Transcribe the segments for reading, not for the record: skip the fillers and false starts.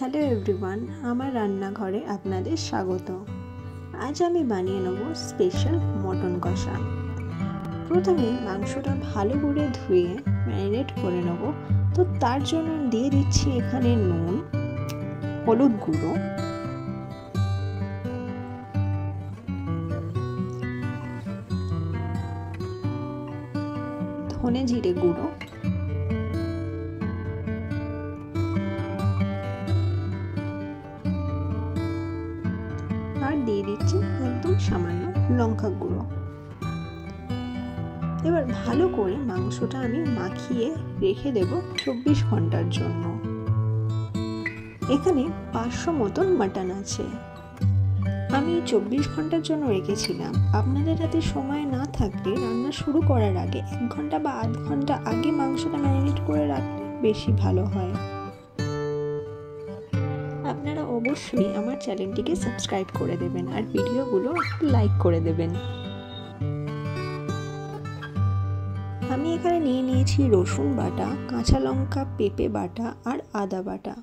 Hello everyone, আমার রান্নাঘরে আপনাদের স্বাগত। আজ আমি বানিয়ে নেব স্পেশাল মটন কষা। প্রথমে মাংসটা ভালো করে ধুয়ে ম্যারিনেট করে নেব। তো তার জন্য দিয়ে দিচ্ছি এখানে নুন, হলুদ গুঁড়ো, ধনে জিরে গুঁড়ো, আর দিয়ে দিচ্ছি একদম সামান্য লঙ্কা গুঁড়ো। এবার ভালো করে মাংসটা আমি মাখিয়ে রেখে দেব 24 ঘন্টার জন্য। এখানে 500 মতন মাটন আছে। আমি 24 ঘন্টার জন্য রেখেছিলাম। আপনাদের হাতে সময় না থাকলে রান্না শুরু করার আগে 1 ঘন্টা বা আধ ঘন্টা আগে মাংসটা ম্যারিনেট করে রাখলে বেশি ভালো হয়। আপনারা অবশ্যই আমার চ্যানেলটিকে সাবস্ক্রাইব করে দেবেন আর ভিডিওগুলো একটু লাইক করে দেবেন। আমি এখানে নিয়ে নিয়েছি রসুন বাটা, কাঁচা লঙ্কা, পেঁপে বাটা আর আদা বাটা।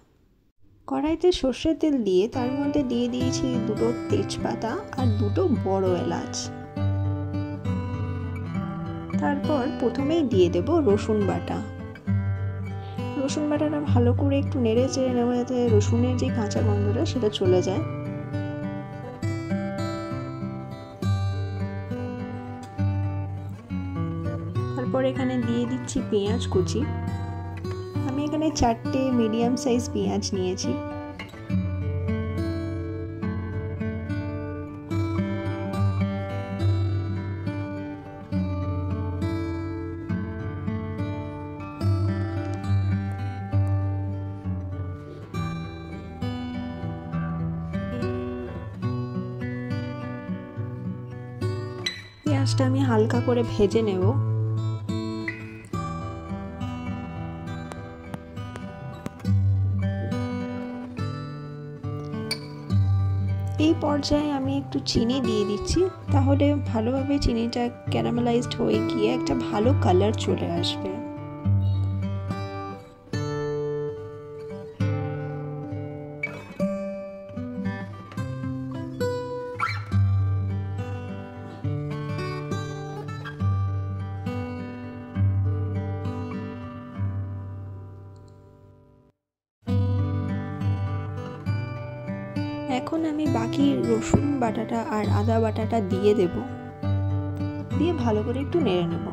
কড়াইতে সর্ষের তেল দিয়ে তার মধ্যে দিয়ে দিয়েছি 2টো তেজপাতা আর 2টো বড় এলাচ। তারপর প্রথমেই দিয়ে দেব রসুন বাটা। রসুন বাটাটা ভালো করে একটু নেড়ে চেড়ে নেওয়া যাতে রসুনের যে কাঁচা গন্ধটা সেটা চলে যায়। তারপর এখানে দিয়ে দিচ্ছি পেঁয়াজ কুচি। আমি এখানে 4টে মিডিয়াম সাইজ পেঁয়াজ নিয়েছি। পেঁয়াজটা আমি হালকা করে ভেজে নেব। এই পর্যায়ে আমি একটু চিনি দিয়ে দিচ্ছি, তাহলে ভালোভাবে চিনিটা ক্যারামেলাইজড হয়ে গিয়ে একটা ভালো কালার চলে আসবে। এখন আমি বাকি রসুন বাটাটা আর আদা বাটাটা দিয়ে দেব, দিয়ে ভালো করে একটু নেড়ে নেব।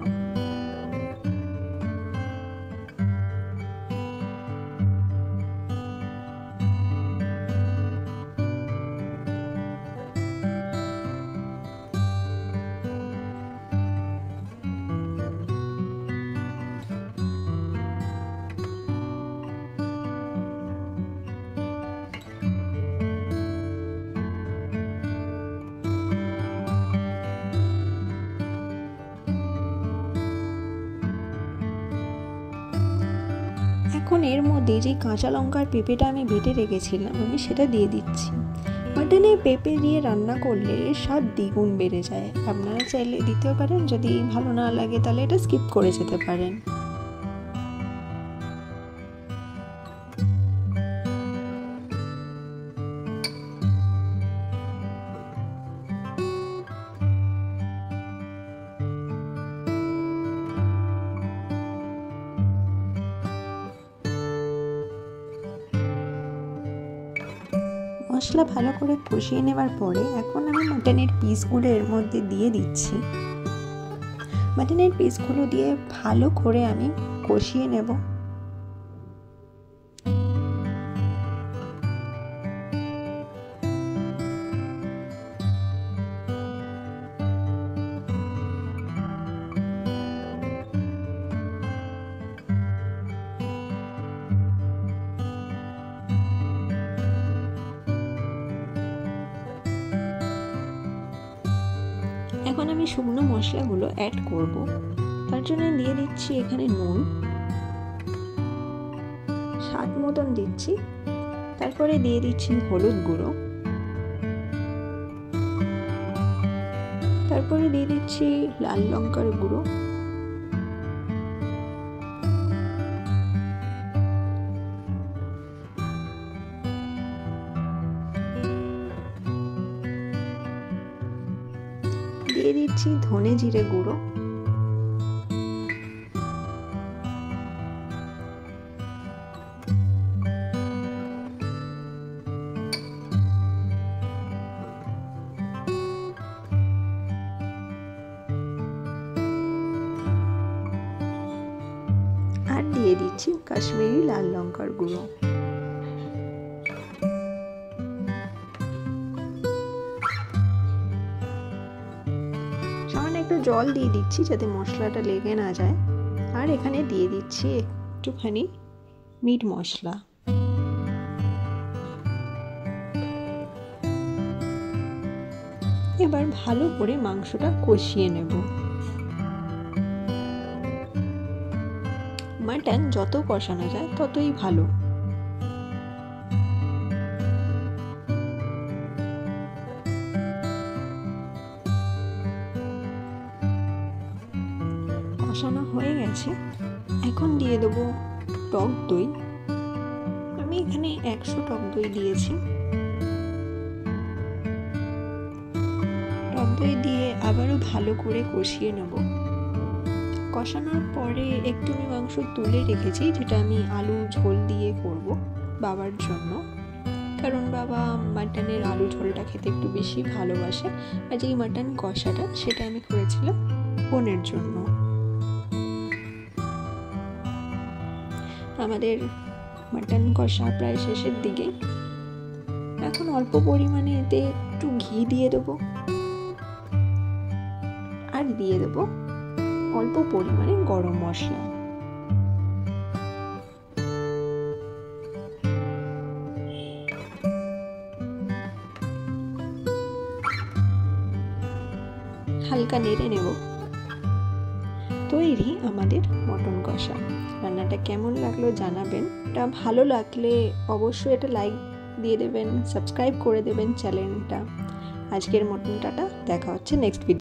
এখন এর মধ্যে যে কাঁচা লঙ্কার পেঁপেটা আমি বেটে রেখেছিলাম আমি সেটা দিয়ে দিচ্ছি। মাটনে পেঁপে দিয়ে রান্না করলে স্বাদ দ্বিগুণ বেড়ে যায়। আপনারা চাইলে দিতেও পারেন, যদি ভালো না লাগে তাহলে এটা স্কিপ করে যেতে পারেন। মশলা ভালো করে কষিয়ে নেবার পরে এখন আমি মাটনের পিসগুলো এর মধ্যে দিয়ে দিচ্ছি। মাটনের পিসগুলো দিয়ে ভালো করে আমি কষিয়ে নেব। এখন আমি শুকনো মশলাগুলো অ্যাড করব। তার জন্য দিয়ে দিচ্ছি এখানে নুন, স্বাদ মতন দিচ্ছি। তারপরে দিয়ে দিচ্ছি হলুদ গুঁড়ো, তারপরে দিয়ে দিচ্ছি লাল লঙ্কার গুঁড়ো, দিয়ে দিচ্ছি ধনে জিরে গুঁড়ো, আর দিয়ে দিচ্ছি কাশ্মীরি লাল লঙ্কার গুঁড়ো। সামান্য একটু জল দিয়ে দিচ্ছি যাতে মশলাটা লেগে না যায়। আর এখানে দিয়ে দিচ্ছি একটুখানি মিট মশলা। এবার ভালো করে মাংসটা কষিয়ে নেব। মাটন যত কষানো যায় ততই ভালো। কষানো হয়ে গেছে, এখন দিয়ে দেবো টক দই। আমি এখানে 100 টক দই দিয়েছি। টক দই দিয়ে আবারও ভালো করে কষিয়ে নেব। কষানোর পরে একটু আমি মাংস তুলে রেখেছি, যেটা আমি আলু ঝোল দিয়ে করব বাবার জন্য, কারণ বাবা মাটনের আলু ঝোলটা খেতে একটু বেশি ভালোবাসে। আর যেই মাটন কষাটা সেটা আমি করেছিলাম বোনের জন্য। আমাদের মাটন কষা প্রায় শেষের দিকে। এখন অল্প পরিমাণে এতে একটু ঘি দিয়ে দেবো, আর দিয়ে দেবো অল্প পরিমাণে গরম মশলা। হালকা নেড়ে নেব। তৈরি আমাদের মটন কষা। রান্নাটা কেমন লাগলো জানাবেন। এটা ভালো লাগলে অবশ্যই এটা লাইক দিয়ে দেবেন, সাবস্ক্রাইব করে দেবেন চ্যানেলটা। আজকের মটন টাটা, দেখা হচ্ছে নেক্সট ভিডিও।